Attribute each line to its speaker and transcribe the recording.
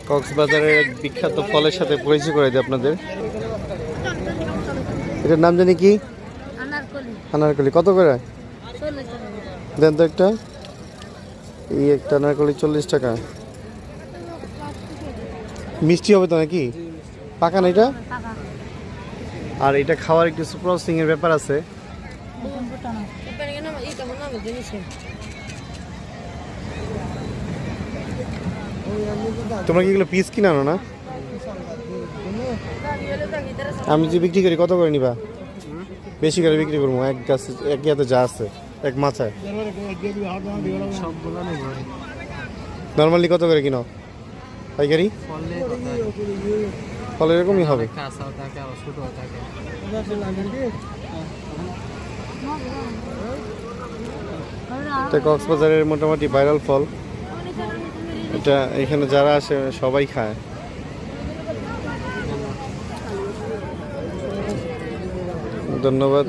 Speaker 1: কক্সবাজারের এক বিখ্যাত ফলের সাথে পরিচয় করে দিই আপনাদের। এটার নাম জানি কি? আনারকলি। কত করে দেন তো একটা? এই একটা আনারকলি 40 টাকা। মিষ্টি হবে তো নাকি? পাকা না এটা? আর এটা খাওয়ার একটু প্রসেসিং এর ব্যাপার আছে। তোমরা কি এগুলো পিস কিনে আনো না? আমি যে বিক্রি করি কত করে নিবা? বেশি করে বিক্রি করবো এক গাছ এক ইয়াতে যা আছে এক মাথায়। নর্মালি কত করে কিনো পাইকারি? ফল এরকমই হবে। এটা কক্সবাজারের মোটামুটি ভাইরাল ফল। এটা এখানে যারা আসে সবাই খায়। ধন্যবাদ।